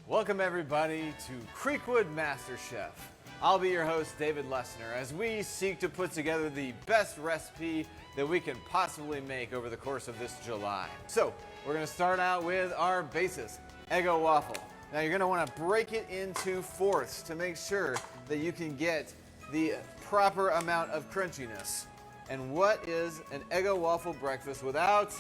Welcome everybody to Creekwood MasterChef. I'll be your host, David Lessner, as we seek to put together the best recipe that we can possibly make over the course of this July. So, we're gonna start out with our basis, Eggo waffle. Now you're gonna wanna break it into fourths to make sure that you can get the proper amount of crunchiness. And what is an Eggo waffle breakfast without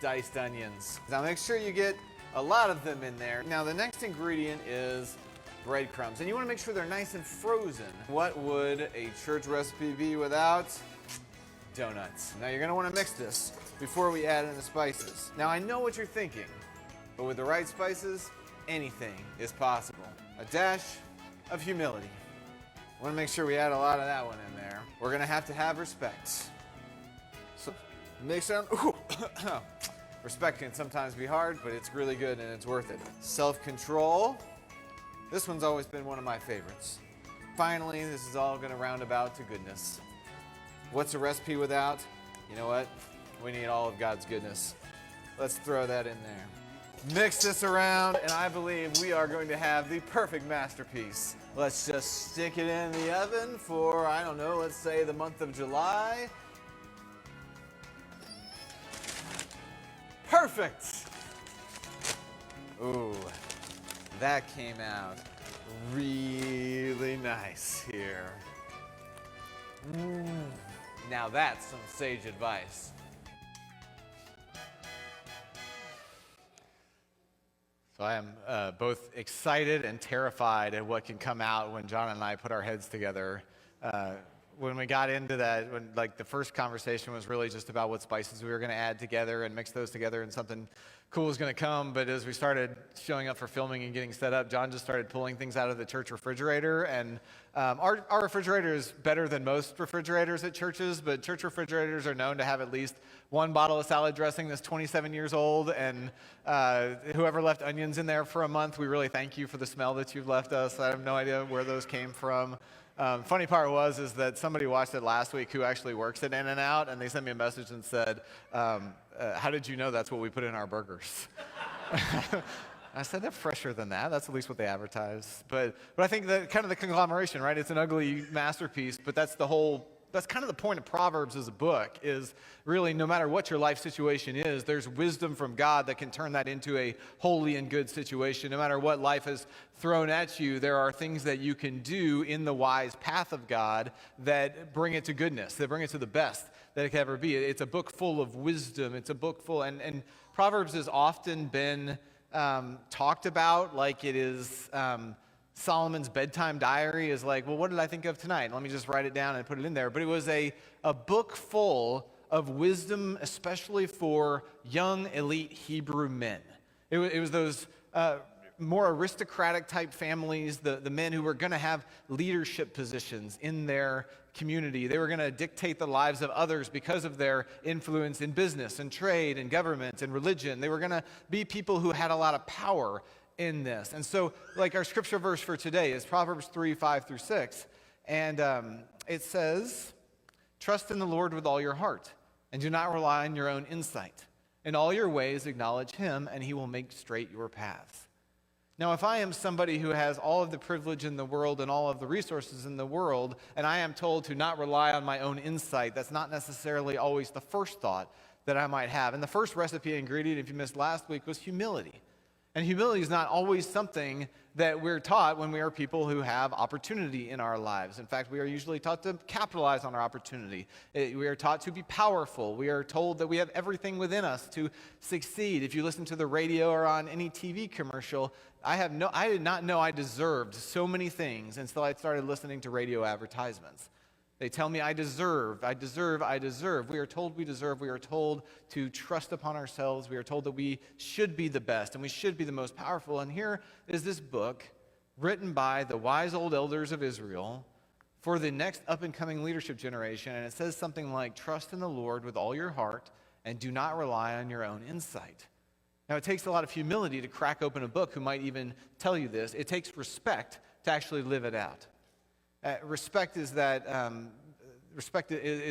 diced onions? Now make sure you get a lot of them in there. Now the next ingredient is breadcrumbs, and you want to make sure they're nice and frozen. What would a church recipe be without donuts? Now you're going to want to mix this before we add in the spices. Now I know what you're thinking, but with the right spices, anything is possible. A dash of humility. I want to make sure we add a lot of that one in there. We're going to have respect. So mix on. Respect can sometimes be hard, but it's really good and it's worth it. Self-control. This one's always been one of my favorites. Finally, this is all gonna round about to goodness. What's a recipe without? You know what? We need all of God's goodness. Let's throw that in there. Mix this around, and I believe we are going to have the perfect masterpiece. Let's just stick it in the oven for, I don't know, let's say the month of July. Perfect! Ooh, that came out really nice here. Now that's some sage advice. So I am both excited and terrified at what can come out when John and I put our heads together. When we got into that, when the first conversation was really just about what spices we were going to add together and mix those together and something cool was going to come. But as we started showing up for filming and getting set up, John just started pulling things out of the church refrigerator. And our refrigerator is better than most refrigerators at churches, but church refrigerators are known to have at least one bottle of salad dressing that's 27 years old. And whoever left onions in there for a month, we really thank you for the smell that you've left us. I have no idea where those came from. Funny part is that somebody watched it last week who actually works at In-N-Out, and they sent me a message and said, how did you know that's what we put in our burgers? I said, they're fresher than that. That's at least what they advertise. But I think that kind of the conglomeration, right? It's an ugly masterpiece, but that's kind of the point of Proverbs as a book, is really no matter what your life situation is, there's wisdom from God that can turn that into a holy and good situation. No matter what life has thrown at you, there are things that you can do in the wise path of God that bring it to goodness, that bring it to the best that it can ever be. It's a book full of wisdom. It's a book full, and Proverbs has often been talked about like it is Solomon's bedtime diary. Is like, well, what did I think of tonight? Let me just write it down and put it in there. But it was a book full of wisdom, especially for young elite Hebrew men. It was those more aristocratic type families, the men who were going to have leadership positions in their community. They were going to dictate the lives of others because of their influence in business and trade and government and religion. They were going to be people who had a lot of power in this. And so, our scripture verse for today is Proverbs 3:5-6. And it says, trust in the Lord with all your heart, and do not rely on your own insight. In all your ways acknowledge him, and he will make straight your paths. Now, if I am somebody who has all of the privilege in the world and all of the resources in the world, and I am told to not rely on my own insight, that's not necessarily always the first thought that I might have. And the first recipe ingredient, if you missed last week, was humility. And humility is not always something that we're taught when we are people who have opportunity in our lives. In fact, we are usually taught to capitalize on our opportunity. We are taught to be powerful. We are told that we have everything within us to succeed. If you listen to the radio or on any TV commercial, I did not know I deserved so many things until I started listening to radio advertisements. They tell me I deserve. We are told we deserve. We are told to trust upon ourselves. We are told that we should be the best and we should be the most powerful. And here is this book written by the wise old elders of Israel for the next up-and-coming leadership generation. And it says something like, trust in the Lord with all your heart and do not rely on your own insight. Now, it takes a lot of humility to crack open a book who might even tell you this. It takes respect to actually live it out. Respect is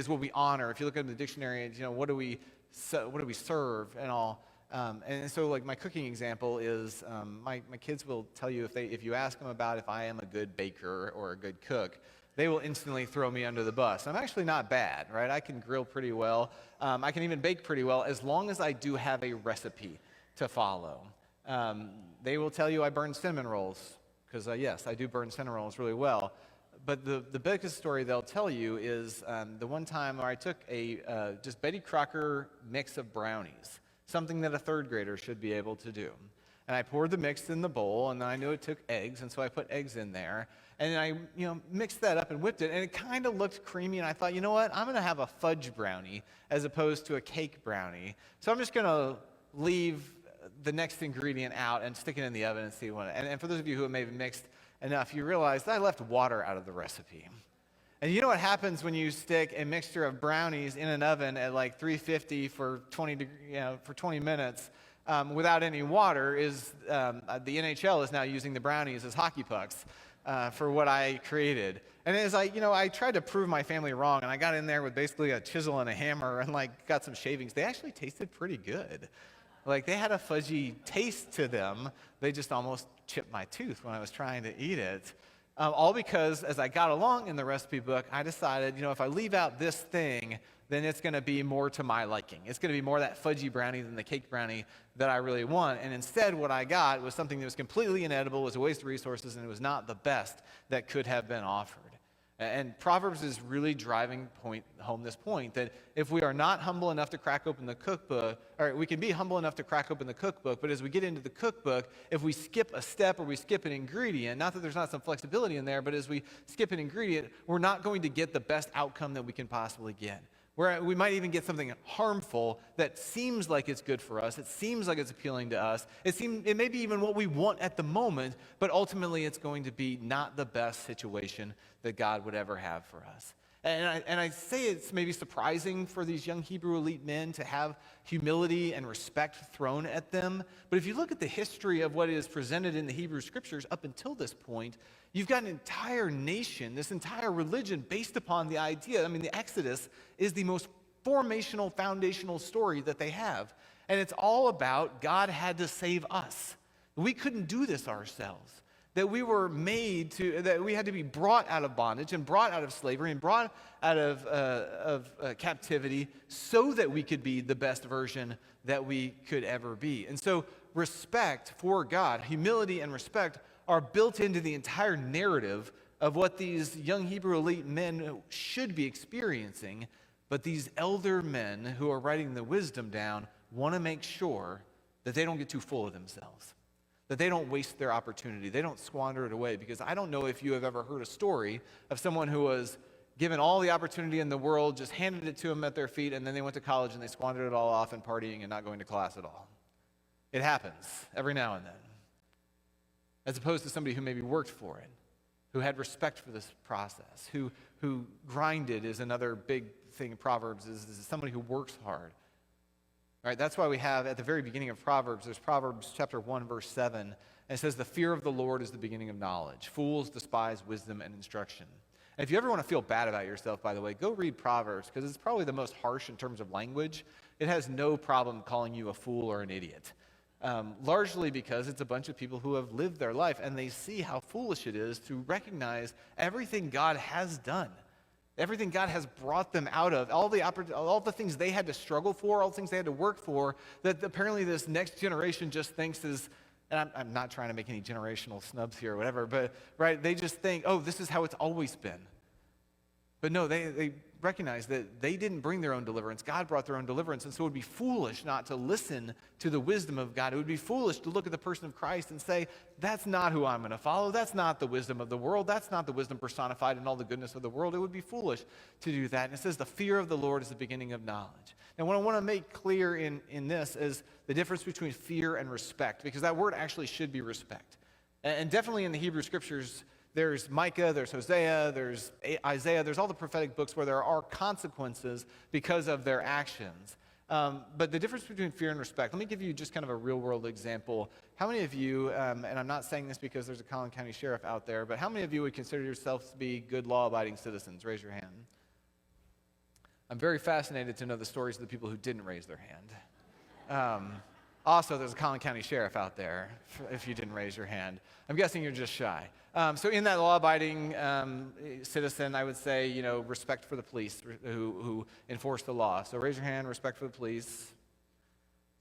what we honor. If you look at the dictionary, what do we serve and all. And so, like, my cooking example is my kids will tell you if you ask them about if I am a good baker or a good cook, they will instantly throw me under the bus. I'm actually not bad, right? I can grill pretty well. I can even bake pretty well as long as I do have a recipe to follow. They will tell you I burn cinnamon rolls because, yes, I do burn cinnamon rolls really well. But the biggest story they'll tell you is the one time where I took a just Betty Crocker mix of brownies, something that a third grader should be able to do. And I poured the mix in the bowl, and then I knew it took eggs, and so I put eggs in there. And then I mixed that up and whipped it, and it kind of looked creamy, and I thought, you know what, I'm going to have a fudge brownie as opposed to a cake brownie. So I'm just going to leave the next ingredient out and stick it in the oven and see what. And for those of you who have maybe mixed enough, you realize that I left water out of the recipe. And you know what happens when you stick a mixture of brownies in an oven at like 350 for 20 minutes without any water is the NHL is now using the brownies as hockey pucks for what I created. And as I tried to prove my family wrong, and I got in there with basically a chisel and a hammer and like got some shavings. They actually tasted pretty good. Like they had a fudgy taste to them. They just almost chipped my tooth when I was trying to eat it. All because as I got along in the recipe book, I decided, if I leave out this thing, then it's going to be more to my liking. It's going to be more that fudgy brownie than the cake brownie that I really want. And instead, what I got was something that was completely inedible, was a waste of resources, and it was not the best that could have been offered. And Proverbs is really driving home this point that if we are not humble enough to crack open the cookbook, or we can be humble enough to crack open the cookbook, but as we get into the cookbook, if we skip a step or we skip an ingredient, not that there's not some flexibility in there, but as we skip an ingredient, we're not going to get the best outcome that we can possibly get. Where we might even get something harmful that seems like it's good for us, it seems like it's appealing to us, it may be even what we want at the moment, but ultimately it's going to be not the best situation that God would ever have for us. And I say it's maybe surprising for these young Hebrew elite men to have humility and respect thrown at them. But if you look at the history of what is presented in the Hebrew Scriptures up until this point, you've got an entire nation, this entire religion based upon the idea. The Exodus is the most foundational story that they have. And it's all about God had to save us. We couldn't do this ourselves. That we were that we had to be brought out of bondage and brought out of slavery and brought out of captivity so that we could be the best version that we could ever be. And so respect for God, humility and respect are built into the entire narrative of what these young Hebrew elite men should be experiencing. But these elder men who are writing the wisdom down want to make sure that they don't get too full of themselves, that they don't waste their opportunity, they don't squander it away. Because I don't know if you have ever heard a story of someone who was given all the opportunity in the world, just handed it to them at their feet, and then they went to college and they squandered it all off in partying and not going to class at all. It happens every now and then. As opposed to somebody who maybe worked for it, who had respect for this process, who grinded is another big thing in Proverbs, is somebody who works hard. All right, that's why we have at the very beginning of Proverbs, there's Proverbs chapter 1, verse 7, and it says, "The fear of the Lord is the beginning of knowledge. Fools despise wisdom and instruction." And if you ever want to feel bad about yourself, by the way, go read Proverbs, because it's probably the most harsh in terms of language. It has no problem calling you a fool or an idiot. Largely because it's a bunch of people who have lived their life, and they see how foolish it is to recognize everything God has done. Everything God has brought them out of, all the things they had to struggle for, all the things they had to work for, that apparently this next generation just thinks is, and I'm not trying to make any generational snubs here or whatever, but right, they just think, oh, this is how it's always been. But no, they recognize that they didn't bring their own deliverance. God brought their own deliverance, and so it would be foolish not to listen to the wisdom of God. It would be foolish to look at the person of Christ and say, that's not who I'm going to follow. That's not the wisdom of the world. That's not the wisdom personified in all the goodness of the world. It would be foolish to do that. And it says the fear of the Lord is the beginning of knowledge. And what I want to make clear in this is the difference between fear and respect, because that word actually should be respect. And definitely in the Hebrew Scriptures, there's Micah, there's Hosea, there's Isaiah, there's all the prophetic books where there are consequences because of their actions. But the difference between fear and respect, let me give you just kind of a real-world example. How many of you, and I'm not saying this because there's a Collin County sheriff out there, but how many of you would consider yourselves to be good law-abiding citizens? Raise your hand. I'm very fascinated to know the stories of the people who didn't raise their hand. Also, there's a Collin County Sheriff out there, if you didn't raise your hand. I'm guessing you're just shy. So in that law-abiding citizen, I would say, respect for the police who enforce the law. So raise your hand, respect for the police.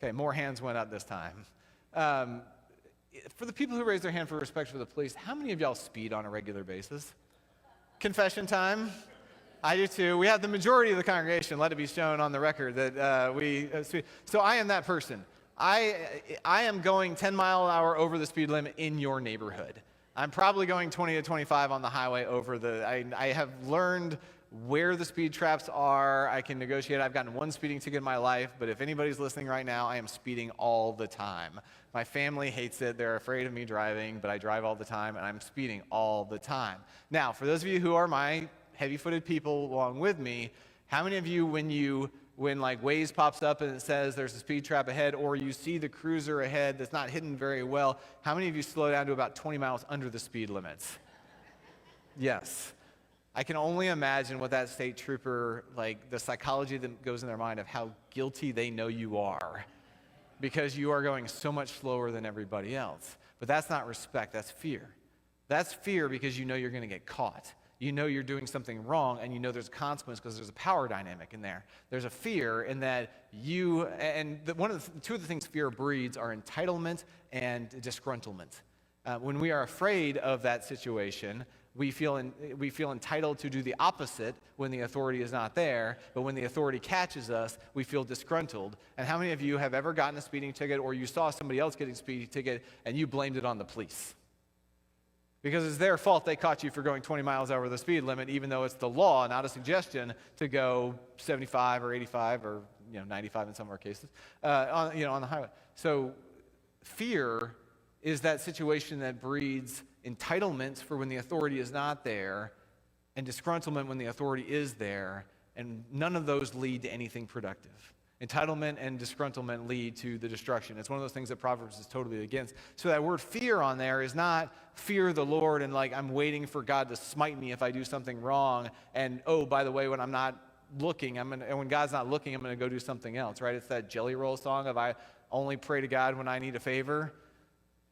Okay, more hands went up this time. For the people who raise their hand for respect for the police, how many of y'all speed on a regular basis? Confession time. I do too. We have the majority of the congregation, let it be shown on the record that we speed. So I am that person. I am going 10 mile an hour over the speed limit in your neighborhood. I'm probably going 20 to 25 on the highway over I have learned where the speed traps are. I can negotiate. I've gotten one speeding ticket in my life, but if anybody's listening right now, I am speeding all the time. My family hates it. They're afraid of me driving, but I drive all the time, and I'm speeding all the time. Now, for those of you who are my heavy-footed people along with me, how many of you, when like Waze pops up and it says there's a speed trap ahead, or you see the cruiser ahead that's not hidden very well, how many of you slow down to about 20 miles under the speed limits? Yes. I can only imagine what that state trooper, like the psychology that goes in their mind of how guilty they know you are because you are going so much slower than everybody else. But that's not respect, that's fear. That's fear because you know you're going to get caught. You know you're doing something wrong, and you know there's a consequence because there's a power dynamic in there. There's a fear in that two of the things fear breeds are entitlement and disgruntlement. When we are afraid of that situation, we feel entitled to do the opposite when the authority is not there, but when the authority catches us, we feel disgruntled. And how many of you have ever gotten a speeding ticket, or you saw somebody else getting a speeding ticket, and you blamed it on the police? Because it's their fault they caught you for going 20 miles over the speed limit, even though it's the law, not a suggestion, to go 75 or 85 or 95 in some of our cases on the highway. So fear is that situation that breeds entitlement for when the authority is not there, and disgruntlement when the authority is there, and none of those lead to anything productive. Entitlement and disgruntlement lead to the destruction. It's one of those things that Proverbs is totally against. So that word fear on there is not fear the Lord and like I'm waiting for God to smite me if I do something wrong. And oh, by the way, when I'm not looking, and when God's not looking, I'm going to go do something else, right? It's that Jelly Roll song of I only pray to God when I need a favor.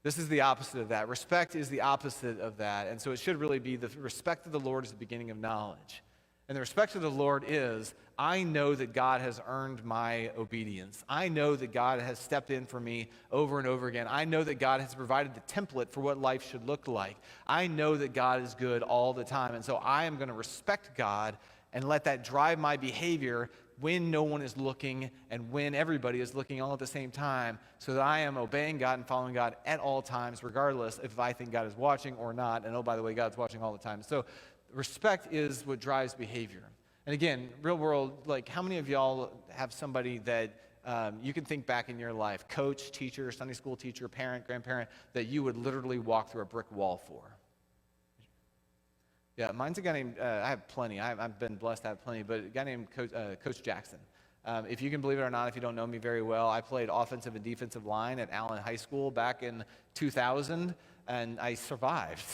This is the opposite of that. Respect is the opposite of that. And so it should really be the respect of the Lord is the beginning of knowledge. And the respect of the Lord is, I know that God has earned my obedience. I know that God has stepped in for me over and over again. I know that God has provided the template for what life should look like. I know that God is good all the time. And so I am going to respect God and let that drive my behavior when no one is looking and when everybody is looking all at the same time, so that I am obeying God and following God at all times, regardless if I think God is watching or not. And oh, by the way, God's watching all the time. So respect is what drives behavior. And again, real world, like how many of y'all have somebody that you can think back in your life, coach, teacher, Sunday school teacher, parent, grandparent, that you would literally walk through a brick wall for? Yeah, mine's a guy named, I have plenty. I've been blessed to have plenty, but a guy named Coach Jackson. If you can believe it or not, if you don't know me very well, I played offensive and defensive line at Allen High School back in 2000, and I survived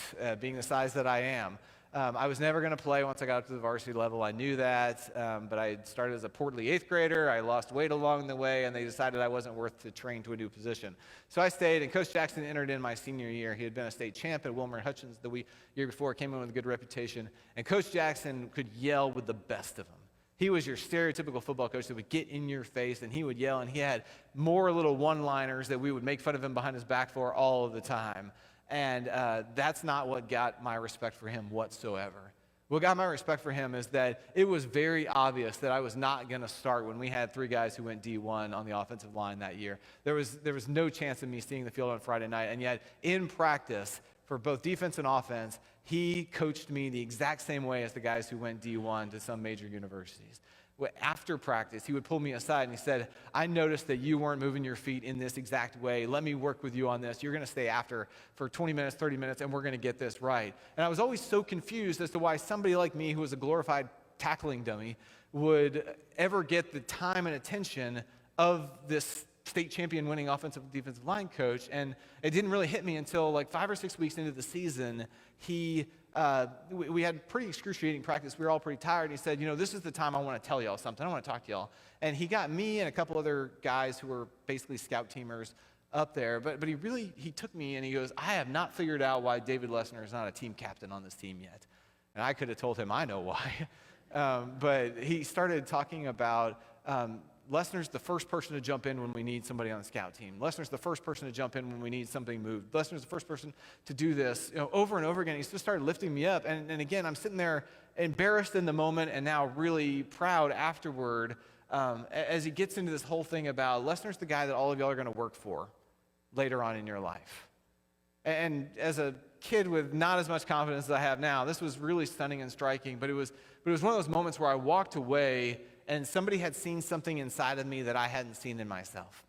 being the size that I am. I was never going to play once I got up to the varsity level. I knew that, but I started as a portly 8th grader. I lost weight along the way, and they decided I wasn't worth to train to a new position. So I stayed, and Coach Jackson entered in my senior year. He had been a state champ at Wilmer Hutchins the year before, came in with a good reputation. And Coach Jackson could yell with the best of them. He was your stereotypical football coach that would get in your face, and he would yell, and he had more little one-liners that we would make fun of him behind his back for all of the time. And that's not what got my respect for him whatsoever. What got my respect for him is that it was very obvious that I was not going to start when we had 3 guys who went D1 on the offensive line that year. There was no chance of me seeing the field on Friday night, and yet in practice, for both defense and offense, he coached me the exact same way as the guys who went D1 to some major universities. After practice, he would pull me aside and he said, I noticed that you weren't moving your feet in this exact way. Let me work with you on this. You're going to stay after for 20 minutes, 30 minutes, and we're going to get this right. And I was always so confused as to why somebody like me, who was a glorified tackling dummy, would ever get the time and attention of this state champion winning offensive and defensive line coach, and it didn't really hit me until like 5 or 6 weeks into the season. We had pretty excruciating practice. We were all pretty tired. He said, this is the time I want to tell y'all something. I want to talk to y'all. And he got me and a couple other guys who were basically scout teamers up there. But he took me and he goes, I have not figured out why David Lesnar is not a team captain on this team yet. And I could have told him I know why. But he started talking about Lesnar's the first person to jump in when we need somebody on the scout team. Lesnar's the first person to jump in when we need something moved. Lesnar's the first person to do this, over and over again. He just started lifting me up. And again, I'm sitting there embarrassed in the moment and now really proud afterward as he gets into this whole thing about Lesnar's the guy that all of y'all are going to work for later on in your life. And as a kid with not as much confidence as I have now, this was really stunning and striking. But it was one of those moments where I walked away and somebody had seen something inside of me that I hadn't seen in myself.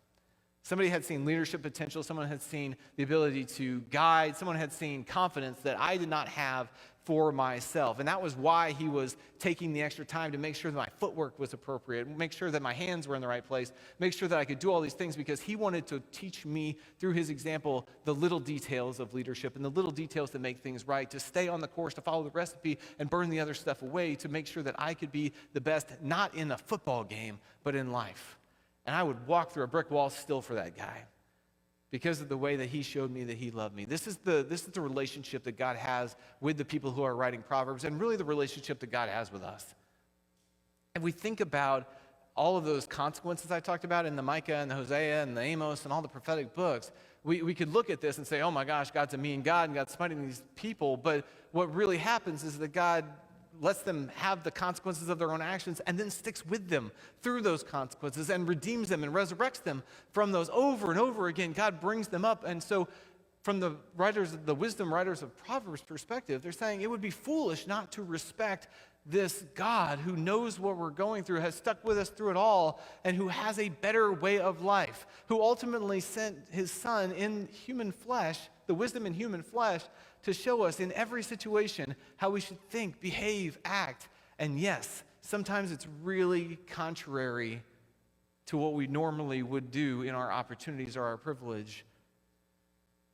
Somebody had seen leadership potential. Someone had seen the ability to guide. Someone had seen confidence that I did not have for myself. And that was why he was taking the extra time to make sure that my footwork was appropriate, make sure that my hands were in the right place, make sure that I could do all these things, because he wanted to teach me through his example the little details of leadership and the little details that make things right, to stay on the course, to follow the recipe and burn the other stuff away, to make sure that I could be the best, not in a football game, but in life. And I would walk through a brick wall still for that guy, because of the way that he showed me that he loved me. This is the relationship that God has with the people who are writing Proverbs, and really the relationship that God has with us. And we think about all of those consequences I talked about in the Micah and the Hosea and the Amos and all the prophetic books. We could look at this and say, oh my gosh, God's a mean God and God's smiting these people. But what really happens is that God lets them have the consequences of their own actions and then sticks with them through those consequences and redeems them and resurrects them from those over and over again. God brings them up. And so from the wisdom writers of Proverbs perspective, they're saying it would be foolish not to respect this God who knows what we're going through, has stuck with us through it all, and who has a better way of life, who ultimately sent his son in human flesh, the wisdom in human flesh, to show us in every situation how we should think, behave, act. And yes, sometimes it's really contrary to what we normally would do in our opportunities or our privilege,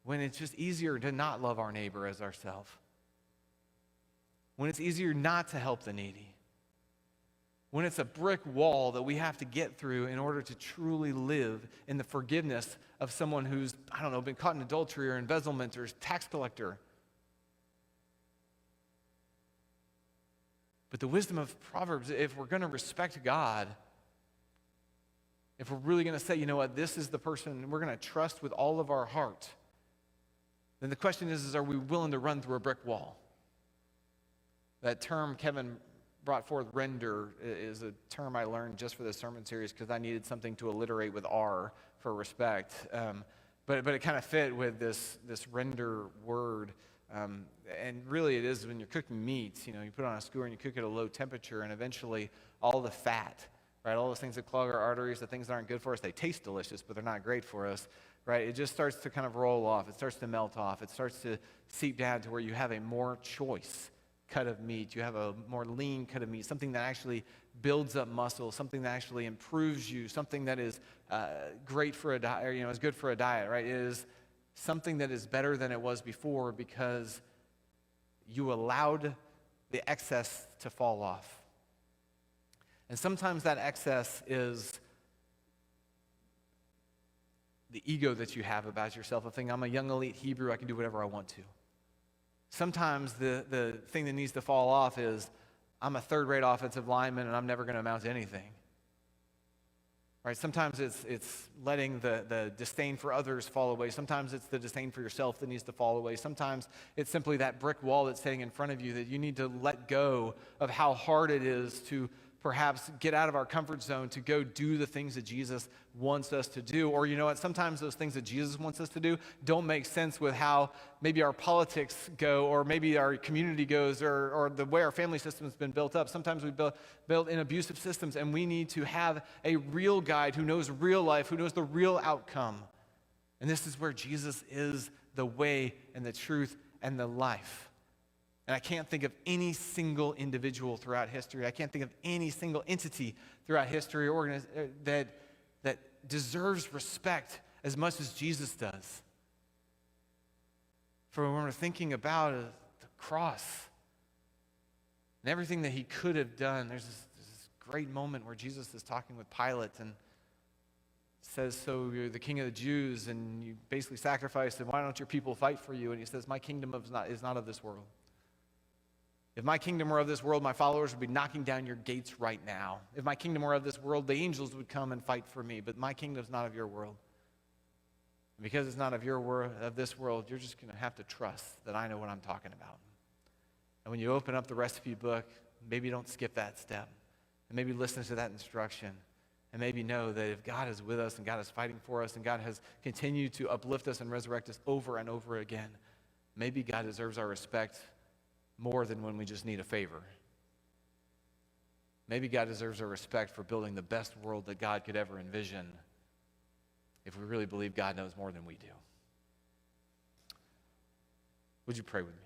when it's just easier to not love our neighbor as ourselves, when it's easier not to help the needy, when it's a brick wall that we have to get through in order to truly live in the forgiveness of someone who's, been caught in adultery or embezzlement or tax collector. But the wisdom of Proverbs, if we're going to respect God, if we're really going to say, this is the person we're going to trust with all of our heart, then the question is are we willing to run through a brick wall? That term Kevin brought forth, render, is a term I learned just for this sermon series because I needed something to alliterate with R for respect. But it kind of fit with this render word. And really it is when you're cooking meat, you put it on a skewer and you cook it at a low temperature, and eventually all the fat, right, all those things that clog our arteries, the things that aren't good for us, they taste delicious, but they're not great for us, right? It just starts to kind of roll off. It starts to melt off. It starts to seep down to where you have a more choice cut of meat. You have a more lean cut of meat, something that actually builds up muscle, something that actually improves you, something that is great for a diet, or, is good for a diet, right? It is something that is better than it was before because you allowed the excess to fall off. And sometimes that excess is the ego that you have about yourself, of thinking, I'm a young elite Hebrew, I can do whatever I want to. Sometimes the thing that needs to fall off is, I'm a third-rate offensive lineman and I'm never going to amount to anything. Right? Sometimes it's letting the disdain for others fall away. Sometimes it's the disdain for yourself that needs to fall away. Sometimes it's simply that brick wall that's sitting in front of you that you need to let go of how hard it is to perhaps get out of our comfort zone to go do the things that Jesus wants us to do. Or sometimes those things that Jesus wants us to do don't make sense with how maybe our politics go, or maybe our community goes, or the way our family system has been built up. Sometimes we built in abusive systems, and we need to have a real guide who knows real life, who knows the real outcome. And this is where Jesus is the way and the truth and the life. And I can't think of any single individual throughout history. I can't think of any single entity throughout history that deserves respect as much as Jesus does. For when we're thinking about the cross and everything that he could have done, there's this great moment where Jesus is talking with Pilate and says, so you're the king of the Jews, and you basically sacrificed, and why don't your people fight for you? And he says, my kingdom is not of this world. If my kingdom were of this world, my followers would be knocking down your gates right now. If my kingdom were of this world, the angels would come and fight for me, but my kingdom's not of your world. And because it's not of this world, you're just going to have to trust that I know what I'm talking about. And when you open up the recipe book, maybe don't skip that step. And maybe listen to that instruction. And maybe know that if God is with us and God is fighting for us and God has continued to uplift us and resurrect us over and over again, maybe God deserves our respect more than when we just need a favor. Maybe God deserves our respect for building the best world that God could ever envision if we really believe God knows more than we do. Would you pray with me?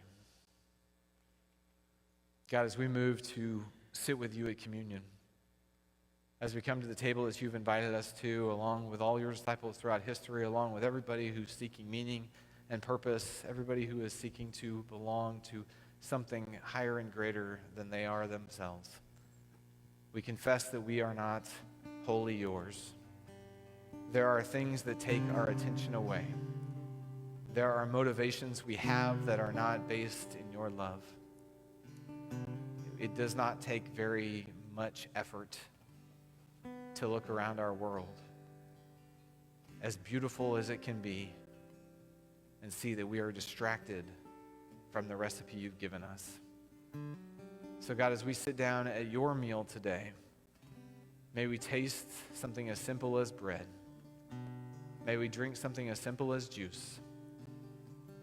God, as we move to sit with you at communion, as we come to the table that you've invited us to, along with all your disciples throughout history, along with everybody who's seeking meaning and purpose, everybody who is seeking to belong to something higher and greater than they are themselves, we confess that we are not wholly yours. There are things that take our attention away. There are motivations we have that are not based in your love. It does not take very much effort to look around our world, as beautiful as it can be, and see that we are distracted from the recipe you've given us. So God, as we sit down at your meal today, may we taste something as simple as bread. May we drink something as simple as juice.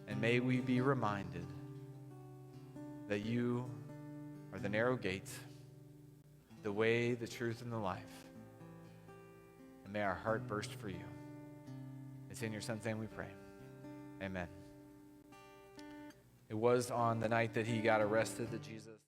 And may we be reminded that you are the narrow gate, the way, the truth, and the life. And may our heart burst for you. It's in your Son's name we pray. Amen. It was on the night that he got arrested that Jesus